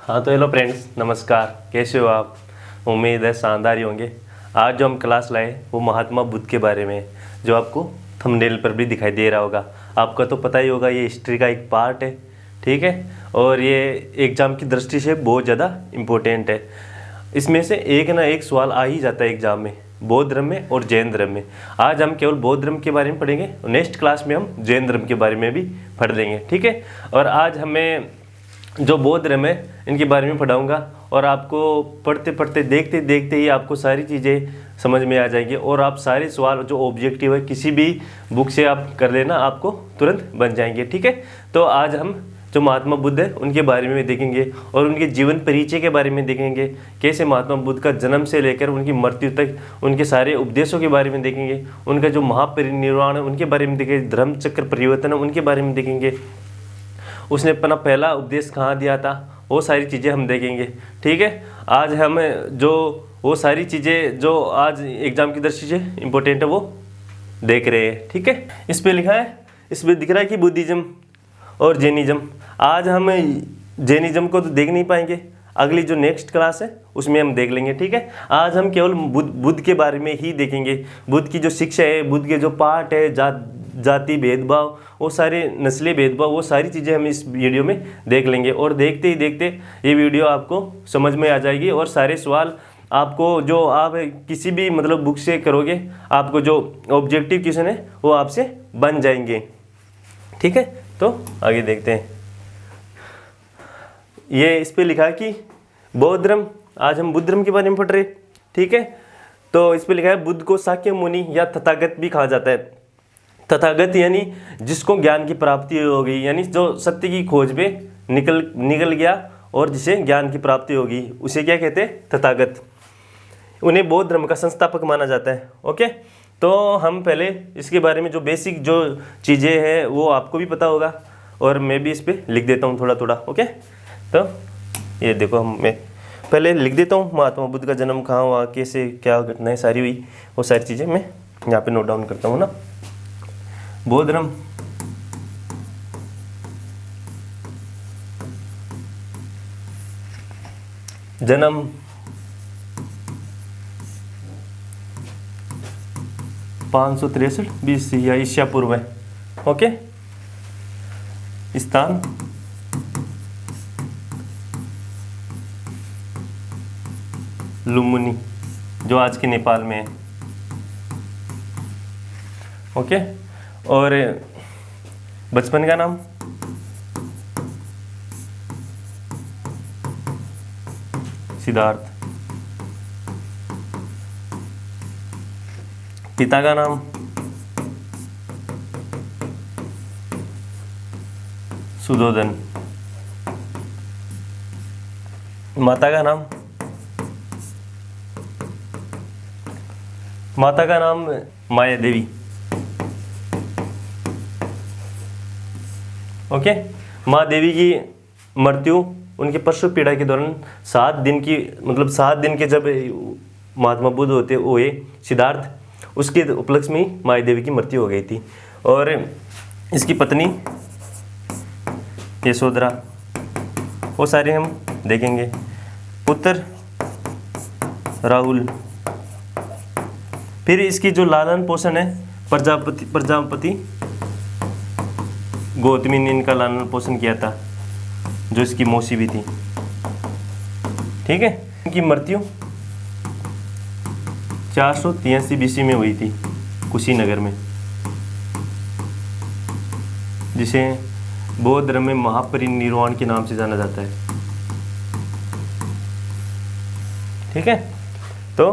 हाँ तो hello friends, नमस्कार। कैसे हो आप? उम्मीद है शानदार ही होंगे। आज जो हम क्लास लाए वो महात्मा बुद्ध के बारे में है, जो आपको थंबनेल पर भी दिखाई दे रहा होगा। आपका तो पता ही होगा, ये हिस्ट्री का एक पार्ट है, ठीक है। और ये एग्ज़ाम की दृष्टि से बहुत ज़्यादा इम्पोर्टेंट है। इसमें से एक ना एक सवाल आ ही जाता है एग्ज़ाम में, बौद्ध धर्म में और जैन धर्म में। आज हम केवल बौद्ध धर्म के बारे में पढ़ेंगे, नेक्स्ट क्लास में हम जैन धर्म के बारे में भी पढ़ लेंगे, ठीक है। और आज हमें जो बौद्ध धर्म है इनके बारे में पढ़ाऊंगा, और आपको पढ़ते पढ़ते देखते देखते ही आपको सारी चीज़ें समझ में आ जाएंगी, और आप सारे सवाल जो ऑब्जेक्टिव है किसी भी बुक से आप कर लेना, आपको तुरंत बन जाएंगे, ठीक है। तो आज हम जो महात्मा बुद्ध है उनके बारे में देखेंगे, और उनके जीवन परिचय के बारे में देखेंगे। कैसे महात्मा बुद्ध का जन्म से लेकर उनकी मृत्यु तक उनके सारे उपदेशों के बारे में देखेंगे। उनका जो महापरिनिर्वाण है उनके बारे में देखेंगे। धर्म चक्र परिवर्तन है उनके बारे में देखेंगे। उसने अपना पहला उपदेश कहाँ दिया था, वो सारी चीज़ें हम देखेंगे, ठीक है। आज हम जो वो सारी चीज़ें जो आज एग्ज़ाम की दृष्टि से इम्पोर्टेंट है वो देख रहे हैं, ठीक है। इस पे लिखा है, इस पे दिख रहा है कि बुद्धिज़्म और जैनिज़्म। आज हम जैनिज़्म को तो देख नहीं पाएंगे, अगली जो नेक्स्ट क्लास है उसमें हम देख लेंगे, ठीक है। आज हम केवल बुद्ध के बारे में ही देखेंगे। बुद्ध की जो शिक्षा है, बुद्ध के जो पाठ है, जाति भेदभाव, वो सारे नस्ली भेदभाव, वो सारी चीज़ें हम इस वीडियो में देख लेंगे। और देखते ही देखते ये वीडियो आपको समझ में आ जाएगी, और सारे सवाल आपको जो आप किसी भी मतलब बुक से करोगे, आपको जो ऑब्जेक्टिव क्वेश्चन है वो आपसे बन जाएंगे, ठीक है। तो आगे देखते हैं। ये इस पे लिखा है कि बौद्ध धर्म, आज हम बुद्ध धर्म के बारे में पढ़ रहे, ठीक है। तो इस पे लिखा है, बुद्ध को शाक्य मुनि या तथागत भी कहा जाता है। तथागत यानी जिसको ज्ञान की प्राप्ति हो गई, यानी जो सत्य की खोज पे निकल गया और जिसे ज्ञान की प्राप्ति होगी, उसे क्या कहते हैं? तथागत। उन्हें बौद्ध धर्म का संस्थापक माना जाता है, ओके। तो हम पहले इसके बारे में जो बेसिक जो चीज़ें हैं वो आपको भी पता होगा, और मैं भी इस पर लिख देता हूँ थोड़ा थोड़ा, ओके। तो ये देखो, मैं पहले लिख देता हूँ, महात्मा बुद्ध का जन्म कहाँ हुआ, कैसे क्या घटनाएं सारी हुई, वो सारी चीज़ें मैं यहाँ पे नोट डाउन करता हूँ ना। बौद्ध धर्म, जन्म 563 BC या ईसा पूर्व है, ओके। स्थान लुम्बिनी, जो आज के नेपाल में है, ओके। और बचपन का नाम सिद्धार्थ। पिता का नाम सुधोधन। माता का नाम माया देवी, ओके। माँ देवी की मृत्यु उनके प्रसव पीड़ा के दौरान 7 दिन के जब महात्मा बुद्ध होते हुए सिद्धार्थ, उसके उपलक्ष्य में माया देवी की मृत्यु हो गई थी। और इसकी पत्नी यशोधरा, वो सारे हम देखेंगे। पुत्र राहुल। फिर इसकी जो लालन पोषण है, प्रजापति गौतमी ने इनका लालन पोषण किया था, जो इसकी मौसी भी थी, ठीक है। इनकी मृत्यु 483 BC में हुई थी, कुशीनगर में, जिसे बौद्ध धर्म में महापरिनिर्वाण के नाम से जाना जाता है, ठीक है। तो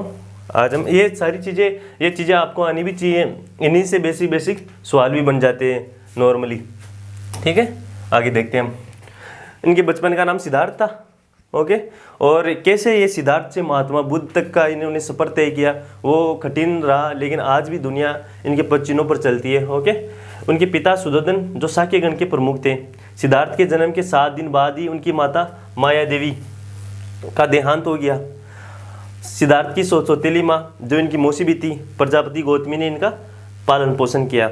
आज हम ये सारी चीज़ें आपको आनी भी चाहिए, इन्हीं से बेसिक सवाल भी बन जाते हैं नॉर्मली, ठीक है। आगे देखते हैं हम। इनके बचपन का नाम सिद्धार्थ था, ओके। और कैसे ये सिद्धार्थ से महात्मा बुद्ध तक का इन्होंने सफ़र तय किया, वो कठिन रहा, लेकिन आज भी दुनिया इनके पदचिन्हों पर चलती है, ओके। उनके पिता सुधोधन जो शाक्य गण के प्रमुख थे। सिद्धार्थ के जन्म के 7 दिन बाद ही उनकी माता माया देवी का देहांत हो गया। सिद्धार्थ की सौतेली माँ जो इनकी मौसी भी थी, प्रजापति गौतमी ने इनका पालन पोषण किया।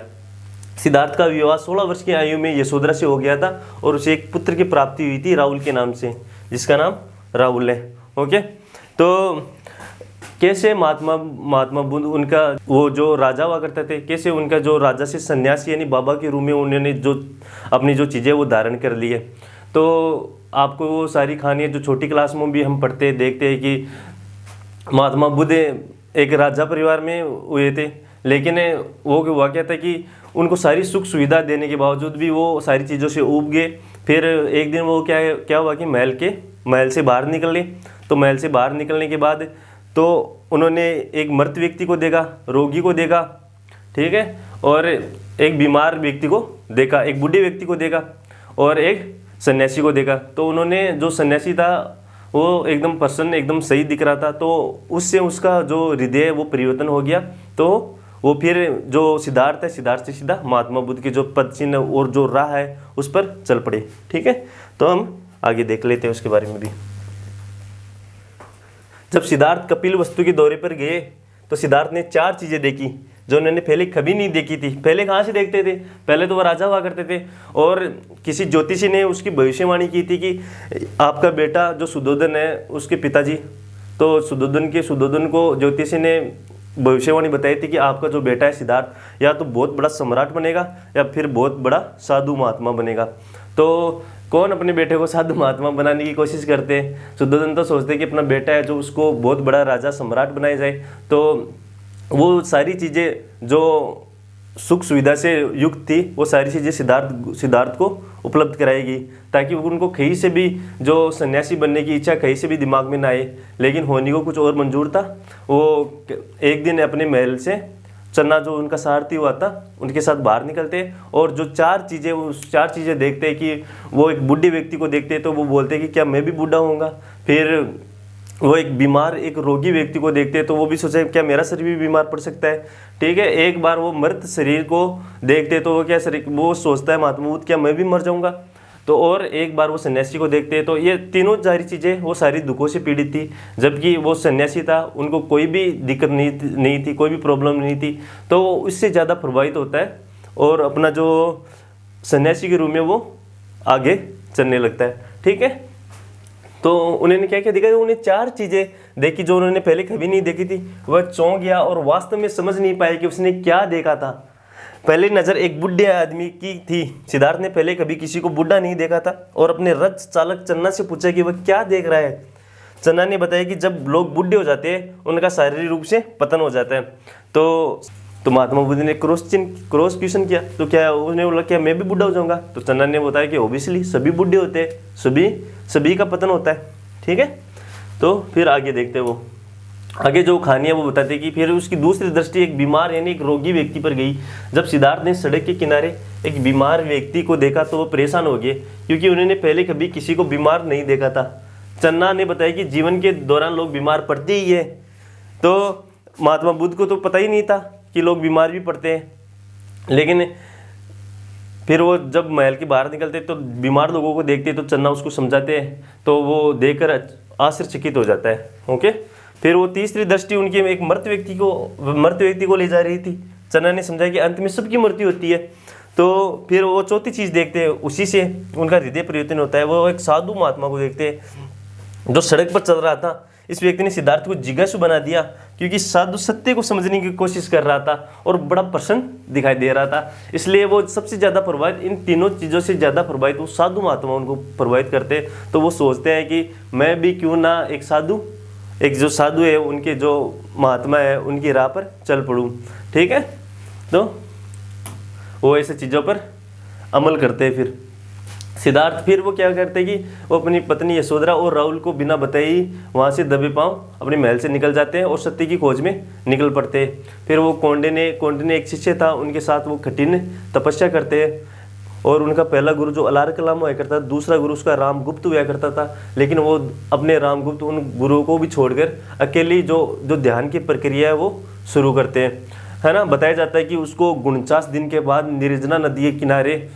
सिद्धार्थ का विवाह 16 वर्ष की आयु में यशोधरा से हो गया था और उसे एक पुत्र की प्राप्ति हुई थी राहुल के नाम से, जिसका नाम राहुल है। ओके, तो कैसे महात्मा बुद्ध, उनका वो जो राजा हुआ करते थे, कैसे उनका जो राजा से सन्यासी यानी बाबा के रूप में उन्होंने जो अपनी जो चीज़ें वो धारण कर ली है। तो आपको वो सारी कहानियाँ जो छोटी क्लास में भी हम पढ़ते देखते हैं कि महात्मा बुद्ध एक राजा परिवार में हुए थे, लेकिन वो हुआ क्या था कि उनको सारी सुख सुविधा देने के बावजूद भी वो सारी चीज़ों से ऊब गए। फिर एक दिन वो क्या हुआ कि महल से बाहर निकले। तो महल से बाहर निकलने के बाद तो उन्होंने एक मृत व्यक्ति को देखा, रोगी को देखा, ठीक है, और एक बीमार व्यक्ति को देखा, एक बूढ़े व्यक्ति को देखा और एक सन्यासी को देखा। तो उन्होंने, जो सन्यासी था वो एकदम प्रसन्न, एकदम सही दिख रहा था, तो उससे उसका जो हृदय वो परिवर्तन हो गया। तो वो फिर जो सिद्धार्थ है, सिद्धार्थ से सीधा महात्मा बुद्ध के जो पद चिन्ह और जो राह है उस पर चल पड़े। ठीक है, तो हम आगे देख लेते हैं उसके बारे में भी। जब सिद्धार्थ कपिल वस्तु के दौरे पर गए तो सिद्धार्थ ने 4 चीज़ें देखी जो उन्होंने पहले कभी नहीं देखी थी। पहले कहाँ से देखते थे? पहले तो वह राजा हुआ करते थे और किसी ज्योतिषी ने उसकी भविष्यवाणी की थी कि आपका बेटा जो सुद्धोधन है, उसके पिताजी, तो सुद्धोधन को ज्योतिषी ने भविष्यवाणी बताई थी कि आपका जो बेटा है सिद्धार्थ या तो बहुत बड़ा सम्राट बनेगा या फिर बहुत बड़ा साधु महात्मा बनेगा। तो कौन अपने बेटे को साधु महात्मा बनाने की कोशिश करते हैं? सुद्धोधन तो सोचते हैं कि अपना बेटा है जो उसको बहुत बड़ा राजा सम्राट बनाया जाए, तो वो सारी चीज़ें जो सुख सुविधा से युक्त थी वो सारी चीज़ें सिद्धार्थ को उपलब्ध कराएगी, ताकि उनको कहीं से भी जो सन्यासी बनने की इच्छा कहीं से भी दिमाग में ना आए। लेकिन होनी को कुछ और मंजूर था। वो एक दिन अपने महल से चन्ना, जो उनका सारथी हुआ था, उनके साथ बाहर निकलते और जो 4 चीज़ें देखते हैं कि वो एक बूढ़े व्यक्ति को देखते हैं तो वो बोलते हैं कि क्या मैं भी बूढ़ा होऊंगा। फिर वो एक रोगी व्यक्ति को देखते हैं तो वो भी सोचे क्या मेरा शरीर भी बीमार पड़ सकता है। ठीक है, एक बार वो मृत शरीर को देखते तो वो सोचता है महात्मा बुद्ध क्या मैं भी मर जाऊंगा। तो और एक बार वो सन्यासी को देखते हैं तो ये तीनों सारी चीज़ें वो सारी दुखों से पीड़ित थी, जबकि वो सन्यासी था, उनको कोई भी दिक्कत नहीं थी, कोई भी प्रॉब्लम नहीं थी। तो वो उससे ज़्यादा प्रभावित होता है और अपना जो सन्यासी के रूप में वो आगे चलने लगता है। ठीक है, तो उन्होंने क्या क्या देखा? उन्हें 4 चीज़ें देखी जो उन्होंने पहले कभी नहीं देखी थी। वह चौंक गया और वास्तव में समझ नहीं पाया कि उसने क्या देखा था। पहली नज़र एक बूढ़े आदमी की थी। सिद्धार्थ ने पहले कभी किसी को बूढ़ा नहीं देखा था और अपने रथ चालक चन्ना से पूछा कि वह क्या देख रहा है। चन्ना ने बताया कि जब लोग बूढ़े हो जाते हैं उनका शारीरिक रूप से पतन हो जाता है। तो महात्मा बुद्ध ने क्रॉस क्वेश्चन किया, तो क्या उसने बोला क्या मैं भी बूढ़ा हो जाऊंगा? तो चन्ना ने बताया कि ओबियसली सभी बूढ़े होते हैं, सभी का पतन होता है। ठीक है, तो फिर आगे देखते हैं। वो आगे जो कहानी है वो बताते कि फिर उसकी दूसरी दृष्टि एक बीमार यानी एक रोगी व्यक्ति पर गई। जब सिद्धार्थ ने सड़क के किनारे एक बीमार व्यक्ति को देखा तो वो परेशान हो गए, क्योंकि उन्होंने पहले कभी किसी को बीमार नहीं देखा था। चन्ना ने बताया कि जीवन के दौरान लोग बीमार पड़ते ही है। तो महात्मा बुद्ध को तो पता ही नहीं था कि लोग बीमार भी पड़ते हैं। लेकिन फिर वो जब महल के बाहर निकलते तो बीमार लोगों को देखते तो चन्ना उसको समझाते हैं, तो वो देखकर आश्चर्यचकित हो जाता है। ओके, फिर वो तीसरी दृष्टि उनकी एक मृत व्यक्ति को ले जा रही थी। चन्ना ने समझा कि अंत में सबकी मृत्यु होती है। तो फिर वो चौथी चीज़ देखते हैं, उसी से उनका हृदय परिवर्तन होता है। वो एक साधु महात्मा को देखते हैं जो सड़क पर चल रहा था। इस व्यक्ति ने सिद्धार्थ को जिज्ञासु बना दिया, क्योंकि साधु सत्य को समझने की कोशिश कर रहा था और बड़ा प्रसन्न दिखाई दे रहा था। इसलिए वो सबसे ज़्यादा प्रभावित, इन तीनों चीज़ों से ज़्यादा प्रभावित वो साधु महात्मा उनको प्रभावित करते। तो वो सोचते हैं कि मैं भी क्यों ना एक जो साधु है, उनके जो महात्मा है, उनकी राह पर चल पड़ूँ। ठीक है, तो वो ऐसे चीज़ों पर अमल करते हैं। फिर सिद्धार्थ फिर वो क्या करते हैं कि वो अपनी पत्नी यशोधरा और राहुल को बिना बताए ही वहाँ से दबे पांव अपने महल से निकल जाते हैं और सत्य की खोज में निकल पड़ते हैं। फिर वो कोंडे ने एक शिष्य था, उनके साथ वो कठिन तपस्या करते हैं और उनका पहला गुरु जो अलार कलाम हुआ करता था, दूसरा गुरु उसका रामगुप्त हुआ करता था। लेकिन वो अपने रामगुप्त उन गुरुओं को भी छोड़कर अकेली जो ध्यान की प्रक्रिया है वो शुरू करते हैं, है ना। बताया जाता है कि उसको 49 दिन के बाद निर्जना नदी के किनारे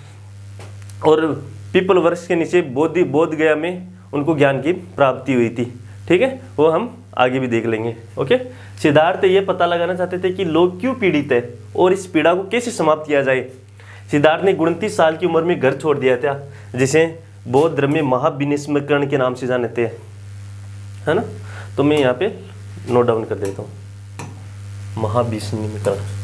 और पीपल वृक्ष के नीचे बोध गया में उनको ज्ञान की प्राप्ति हुई थी। ठीक है, वो हम आगे भी देख लेंगे। ओके, सिद्धार्थ ये पता लगाना चाहते थे कि लोग क्यों पीड़ित है और इस पीड़ा को कैसे समाप्त किया जाए। सिद्धार्थ ने 29 साल की उम्र में घर छोड़ दिया था, जिसे बौद्ध धर्म में महाविनिस्मरण के नाम से जानते हैं, है ना। तो मैं यहाँ पे नोट डाउन कर देता हूँ महाविनिस्मरण।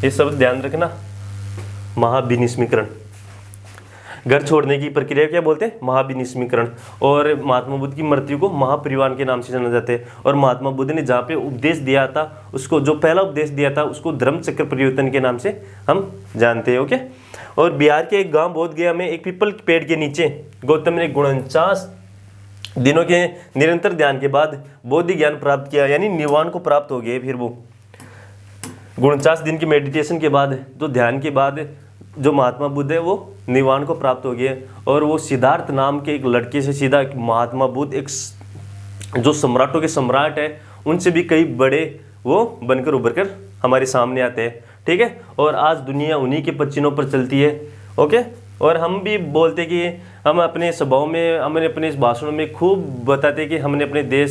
ये शब्द ध्यान रखना, महाविनिस्मरण। घर छोड़ने की प्रक्रिया क्या बोलते हैं, महाविनिस्मरण। और महात्मा बुद्ध की मृत्यु को महापरिनिर्वाण के नाम से जाना जाता है। और महात्मा बुद्ध ने जहाँ पे उपदेश दिया था, उसको जो पहला उपदेश दिया था उसको धर्म चक्र परिवर्तन के नाम से हम जानते हैं। ओके। और बिहार के एक गाँव बोधगया में एक पीपल के पेड़ के नीचे गौतम ने 49 दिनों के निरंतर ध्यान के बाद बौद्ध ज्ञान प्राप्त किया, यानी निर्वाण को प्राप्त हो गए। फिर वो 49 दिन की मेडिटेशन के बाद, तो ध्यान के बाद जो महात्मा बुद्ध है वो निर्वाण को प्राप्त हो गए। और वो सिद्धार्थ नाम के एक लड़के से सीधा महात्मा बुद्ध एक जो सम्राटों के सम्राट है उनसे भी कई बड़े वो बनकर उभर कर हमारे सामने आते हैं। ठीक है। और आज दुनिया उन्हीं के पच्चीनों पर चलती है। ओके। और हम भी बोलते कि हम अपने सभाओं में, हमने अपने इस भाषणों में खूब बताते कि हमने अपने देश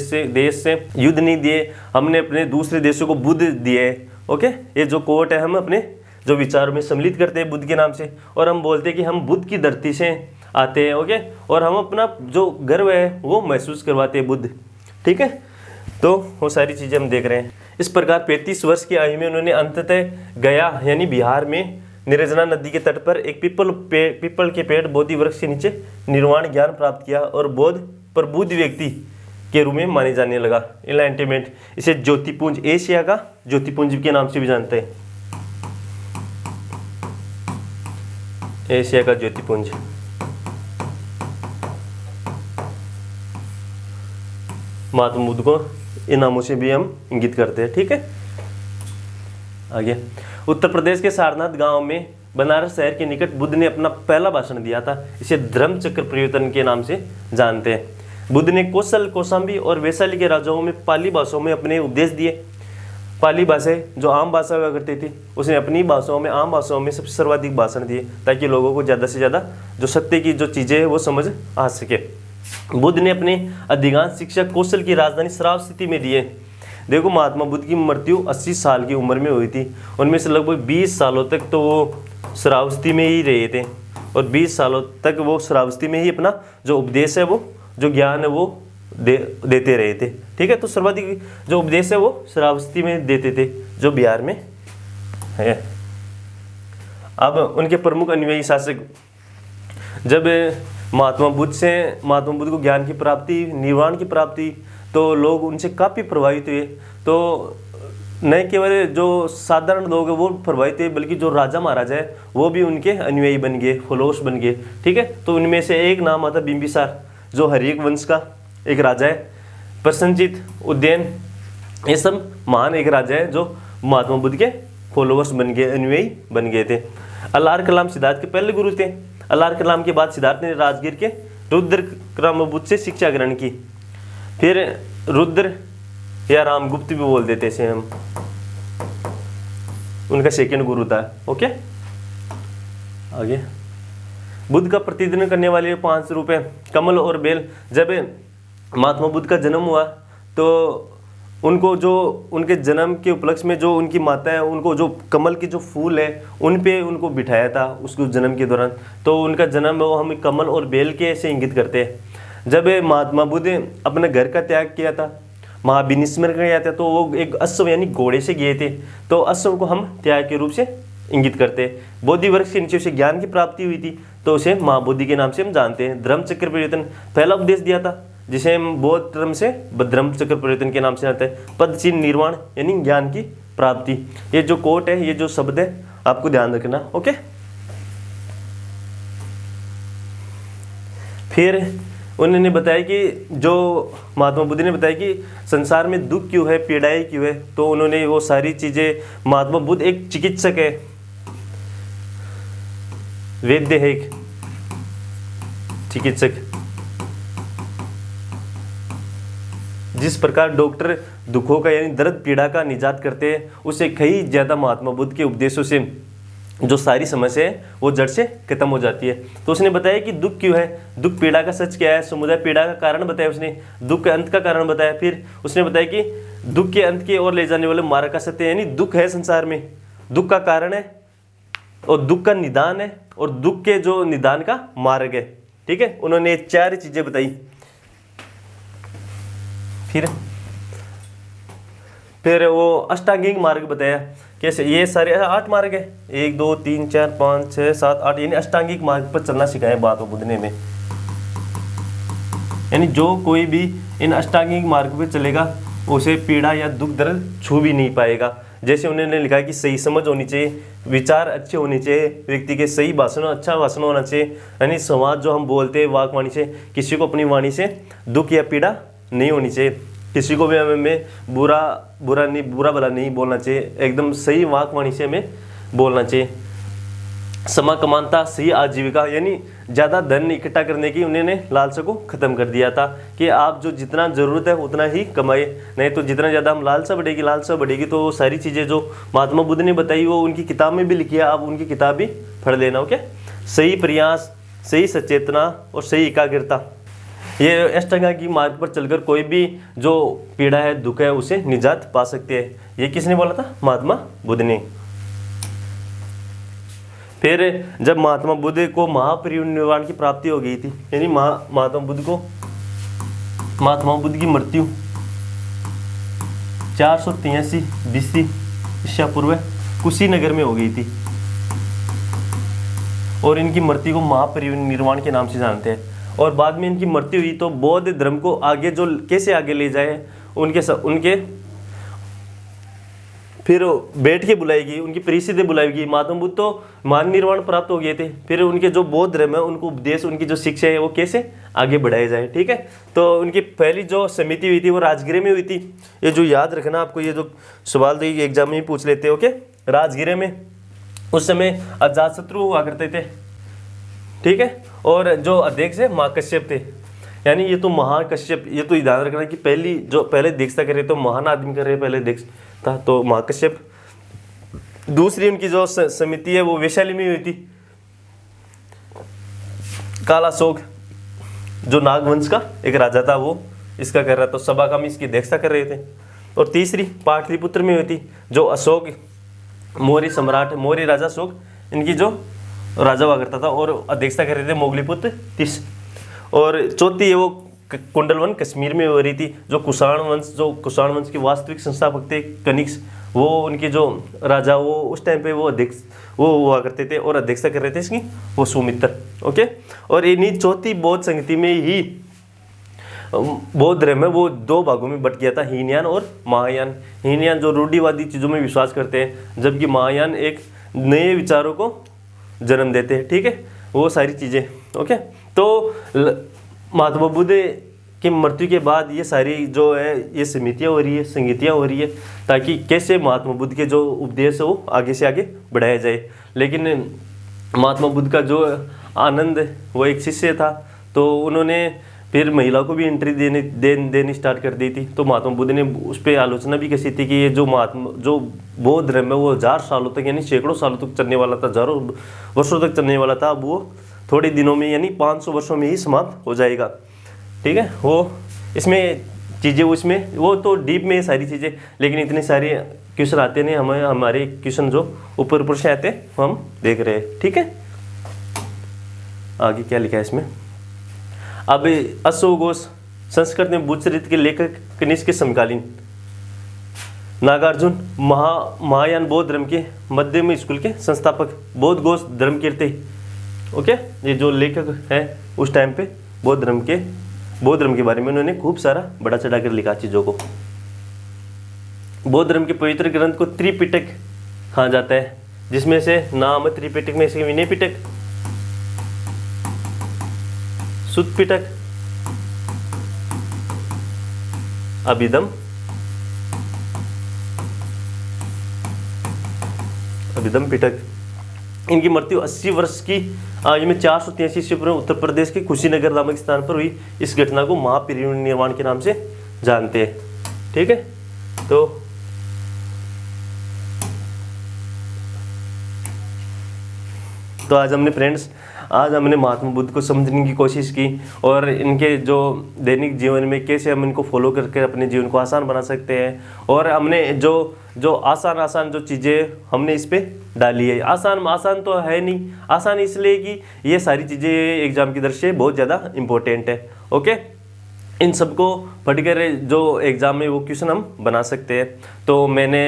से युद्ध नहीं दिए, हमने अपने दूसरे देशों को बुद्ध दिए। ओके। ये जो कोट है हम अपने जो विचारों में सम्मिलित करते हैं बुद्ध के नाम से, और हम बोलते हैं कि हम बुद्ध की धरती से आते हैं। ओके। और हम अपना जो गर्व है वो महसूस करवाते हैं बुद्ध। ठीक है। तो वो सारी चीज़ें हम देख रहे हैं। इस प्रकार 35 वर्ष की आयु में उन्होंने अंततः गया यानी बिहार में निर्जना नदी के तट पर एक पीपल के पेड़ बोधि वृक्ष के नीचे निर्वाण ज्ञान प्राप्त किया और बुद्ध व्यक्ति के रूप में माने जाने लगा। एनलाइटमेंट, इसे ज्योतिपुंज, एशिया का ज्योतिपुंज के नाम से भी जानते हैं, एशिया का ज्योतिपुंज। महात्मा बुद्ध को इन नामों से भी हम इंगित करते हैं। ठीक है। आगे, उत्तर प्रदेश के सारनाथ गांव में बनारस शहर के निकट बुद्ध ने अपना पहला भाषण दिया था। इसे धर्म चक्र परिवर्तन के नाम से जानते हैं। बुद्ध ने कौशल, कौशाम्बी और वैशाली के राजाओं में पाली भाषाओं में अपने उपदेश दिए। पाली भाषाएं जो आम भाषा हुआ करती थी, उसने अपनी भाषाओं में, आम भाषाओं में सबसे सर्वाधिक भाषण दिए ताकि लोगों को ज़्यादा से ज़्यादा जो सत्य की जो चीज़ें हैं वो समझ आ सके। बुद्ध ने अपने अधिकांश शिक्षा कौशल की राजधानी श्रावस्ती में दिए। देखो, महात्मा बुद्ध की मृत्यु 80 साल की उम्र में हुई थी। उनमें से लगभग 20 सालों तक तो वो श्रावस्ती में ही रहे थे और 20 सालों तक वो श्रावस्ती में ही अपना जो उपदेश है, वो जो ज्ञान है वो देते रहे थे। ठीक है। तो सर्वाधिक जो उपदेश है वो श्रावस्ती में देते थे जो बिहार में है। अब उनके प्रमुख अनुयायी शासक, जब महात्मा बुद्ध को ज्ञान की प्राप्ति, निर्वाण की प्राप्ति, तो लोग उनसे काफ़ी प्रभावित हुए। तो न केवल जो साधारण लोग हैं वो प्रभावित हुए, बल्कि जो राजा महाराजा है वो भी उनके अनुयायी बन गए, फॉलोअर्स बन गए। ठीक है। तो उनमें से एक नाम आता बिंबिसार, जो हर्यक वंश का एक राजा है। प्रसन्नजीत, उदयन, ये सब महान एक राजा है जो महात्मा बुद्ध के फॉलोअर्स बन गए, अनुयायी बन गए थे। अल्लाह कलाम सिद्धार्थ के पहले गुरु थे। अल्लाह कलाम के बाद सिद्धार्थ ने राजगीर के रुद्र रामबुद्ध से शिक्षा ग्रहण की। फिर रुद्र या रामगुप्त भी बोल देते इसे हम, उनका सेकंड गुरु था। ओके। आगे, बुद्ध का प्रतिदिन करने वाले 5 रूप हैं कमल और बेल। जब महात्मा बुद्ध का जन्म हुआ तो उनको जो उनके जन्म के उपलक्ष्य में जो उनकी माता है, उनको जो कमल के जो फूल है उन पे उनको बिठाया था उसको जन्म के दौरान। तो उनका जन्म वो हम कमल और बेल के से इंगित करते हैं। जब महात्मा बुद्ध अपने घर का त्याग किया था, महाविनिस्मरण किया था, तो वो एक अश्व यानी घोड़े से गए थे। तो अश्व को हम त्याग के रूप से इंगित करते हैं। बोधि वृक्ष के नीचे उसे ज्ञान की प्राप्ति हुई थी, तो उसे महाबोधि के नाम से हम जानते हैं। धर्म चक्र परिवर्तन पहला उपदेश दिया था, जिसे हम बौद्ध धर्म से धर्म चक्र परिवर्तन के नाम से जानते हैं। पद चिन्ह निर्वाण यानी ज्ञान की प्राप्ति। ये जो कोट है, ये जो शब्द है, आपको ध्यान रखना। ओके। फिर उन्होंने बताया कि जो महात्मा बुद्ध ने बताया कि संसार में दुख क्यों है, पीड़ाएं क्यों है। तो उन्होंने वो सारी चीजें, महात्मा बुद्ध एक चिकित्सक है, वैद्य है, एक चिकित्सक। जिस प्रकार डॉक्टर दुखों का यानी दर्द पीड़ा का निजात करते हैं, उसे कई ज़्यादा महात्मा बुद्ध के उपदेशों से जो सारी समस्या है वो जड़ से खत्म हो जाती है। तो उसने बताया कि दुख क्यों है, दुख पीड़ा का सच क्या है, समुदाय पीड़ा का कारण बताया उसने, दुख के अंत का कारण बताया। फिर उसने बताया कि दुख के अंत की ओर ले जाने वाले मार्ग का सत्य, यानी दुख है संसार में, दुख का कारण है और दुख का निदान है और दुख के जो निदान का मार्ग है। ठीक है, उन्होंने 4 चीजें बताई। फिर वो अष्टांगिक मार्ग बताया, कैसे ये सारे 8 मार्ग है, 1 2 3 4 5 6 7 8, यानी अष्टांगिक मार्ग पर चलना सिखाया महात्मा बुद्ध ने में। यानी जो कोई भी इन अष्टांगिक मार्ग पर चलेगा उसे पीड़ा या दुख दर्द छू भी नहीं पाएगा। जैसे उन्होंने लिखा है कि सही समझ होनी चाहिए, विचार अच्छे होने चाहिए, व्यक्ति के सही भाषण, अच्छा भाषण होना चाहिए, यानी संवाद जो हम बोलते हैं वाक वाणी से, किसी को अपनी वाणी से दुख या पीड़ा नहीं होनी चाहिए, किसी को भी हमें बुरा भला नहीं बोलना चाहिए, एकदम सही वाक वाणी से हमें बोलना चाहिए। समाकमानता, सही आजीविका, यानी ज़्यादा धन इकट्ठा करने की उन्होंने लालसा को ख़त्म कर दिया था कि आप जो जितना ज़रूरत है उतना ही कमाए, नहीं तो जितना ज़्यादा हम लालसा बढ़ेगी तो सारी चीज़ें जो महात्मा बुद्ध ने बताई वो उनकी किताब में भी लिखी है, आप उनकी किताब भी पढ़ लेना। ओके, सही प्रयास, सही सचेतना और सही एकाग्रता, ये अष्टांगिक मार्ग पर चलकर कोई भी जो पीड़ा है, दुख है, उसे निजात पा सकते हैं। ये किसने बोला था? महात्मा बुद्ध ने। फिर जब महात्मा बुद्ध को महापरिनिर्वाण की प्राप्ति हो गई थी, यानी महात्मा बुद्ध की मृत्यु 483 BC ईसा पूर्व कुशीनगर में हो गई थी और इनकी मृत्यु को महापरिनिर्वाण के नाम से जानते हैं। और बाद में इनकी मृत्यु हुई तो बौद्ध धर्म को आगे जो कैसे आगे ले जाए उनके फिर बैठ के बुलाएगी, उनकी परिस्थिति बुलाएगी। महात्मा बुद्ध तो महानिर्वाण प्राप्त हो गए थे, फिर उनके जो बौद्ध धर्म है उनको उपदेश, उनकी जो शिक्षा है वो कैसे आगे बढ़ाया जाए। ठीक है, तो उनकी पहली जो समिति हुई थी वो राजगीर में हुई थी। ये जो याद रखना आपको, ये जो सवाल तो एग्जाम में ही पूछ लेते हैं। ओके, राजगीर में उस समय अजातशत्रु हुआ करते थे। ठीक है, और जो अध्यक्ष है महाकश्यप थे, यानी ये तो महाकश्यप, ये तो ध्यान रखना कि पहले दीक्षा करे तो महान आदमी कर रहे पहले दीक्षा था तो महाकश्यप। दूसरी उनकी जो समिति है वो वैशाली में हुई थी। कालाशोक जो नागवंश का एक राजा था वो इसका कर रहा था, तो सभा का में इसकी अध्यक्षता कर रहे थे। और तीसरी पाटलिपुत्र में हुई थी, जो अशोक मौर्य सम्राट, मौर्य राजा अशोक, इनकी जो राजा हुआ करता था और अध्यक्षता कर रहे थे मोगलीपुत्र तीस। और चौथी है वो कुंडलवन कश्मीर में हो रही थी, जो कुषाण वंश के वास्तविक संस्थापक थे कनिष्क, वो उनके जो राजा वो उस टाइम पे वो हुआ करते थे और अध्यक्षता कर रहे थे इसकी वो सुमित्र। ओके, और इन्हीं चौथी बौद्ध संगति में ही बौद्ध धर्म है वो 2 भागों में बट गया था, हीनयान और महायान। हीनयान जो रूढ़िवादी चीज़ों में विश्वास करते हैं, जबकि महायान एक नए विचारों को जन्म देते हैं। ठीक है, वो सारी चीज़ें। ओके, तो महात्मा बुद्ध की मृत्यु के बाद ये सारी जो है ये समितियाँ हो रही है, संगतियाँ हो रही है, ताकि कैसे महात्मा बुद्ध के जो उपदेश है वो आगे से आगे बढ़ाया जाए। लेकिन महात्मा बुद्ध का जो आनंद वो एक शिष्य था, तो उन्होंने फिर महिला को भी एंट्री देनी स्टार्ट कर दी थी। तो महात्मा बुद्ध ने उस पर आलोचना भी कसी थी कि ये जो बौद्ध धर्म है वो 1000 सालों तक यानी सैकड़ों सालों तक चलने वाला था, हजारों वर्षों तक चलने वाला था, अब वो थोड़े दिनों में यानी 500 वर्षों में ही समाप्त हो जाएगा। ठीक है, वो इसमें चीज़ें उसमें वो तो डीप में सारी चीज़ें, लेकिन इतने सारे क्वेश्चन आते नहीं, हमारे क्वेश्चन जो ऊपर से आते हैं वो हम देख रहे हैं। ठीक है, आगे क्या लिखा है इसमें। अब अशोक घोष संस्कृत में बुद्ध चरित्र के लेखक कनिष्क के समकालीन, नागार्जुन महायान बौद्ध धर्म के मध्यम स्कूल के संस्थापक, बौद्ध घोष धर्मकीर्ति। ओके, ये जो लेखक हैं उस टाइम पे बौद्ध धर्म के बारे में उन्होंने खूब सारा बड़ा चढ़ा कर लिखा चीज़ों को। बौद्ध धर्म के पवित्र ग्रंथ को त्रिपिटक कहा जाता है, जिसमें से नाम है त्रिपिटक में से विनय पिटक, सुत्त पिटक, अभिधम पिटक। इनकी मृत्यु 80 वर्ष की आयु में 483 ईस्वी पूर्व उत्तर प्रदेश के कुशीनगर नामक स्थान पर हुई। इस घटना को महापरिनिर्वाण के नाम से जानते हैं। ठीक है, तो तो आज हमने महात्मा बुद्ध को समझने की कोशिश की और इनके जो दैनिक जीवन में कैसे हम इनको फॉलो करके अपने जीवन को आसान बना सकते हैं। और हमने जो आसान जो चीज़ें हमने इस पर डाली है। आसान तो है नहीं, आसान इसलिए कि ये सारी चीज़ें एग्ज़ाम की दृष्टि से बहुत ज़्यादा इम्पोर्टेंट है। ओके, इन सबको पढ़कर जो एग्ज़ाम में वो क्वेश्चन हम बना सकते हैं। तो मैंने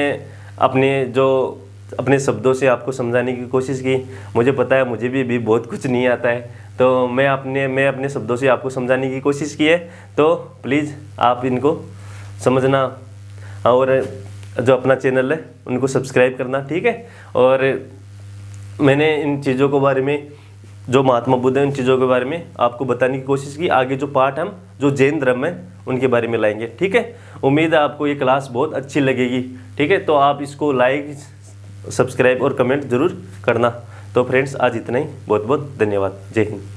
अपने शब्दों से आपको समझाने की कोशिश की। मुझे पता है मुझे भी बहुत कुछ नहीं आता है, तो मैं अपने शब्दों से आपको समझाने की कोशिश की है। तो प्लीज़ आप इनको समझना और जो अपना चैनल है उनको सब्सक्राइब करना, ठीक है। और मैंने इन चीज़ों के बारे में, जो महात्मा बुद्ध है, उन चीज़ों के बारे में आपको बताने की कोशिश की। आगे जो पार्ट हम जो जैन धर्म है उनके बारे में लाएंगे, ठीक है। उम्मीद है आपको ये क्लास बहुत अच्छी लगेगी, ठीक है। तो आप इसको लाइक, सब्सक्राइब और कमेंट ज़रूर करना। तो फ्रेंड्स, आज इतना ही। बहुत बहुत धन्यवाद। जय हिंद।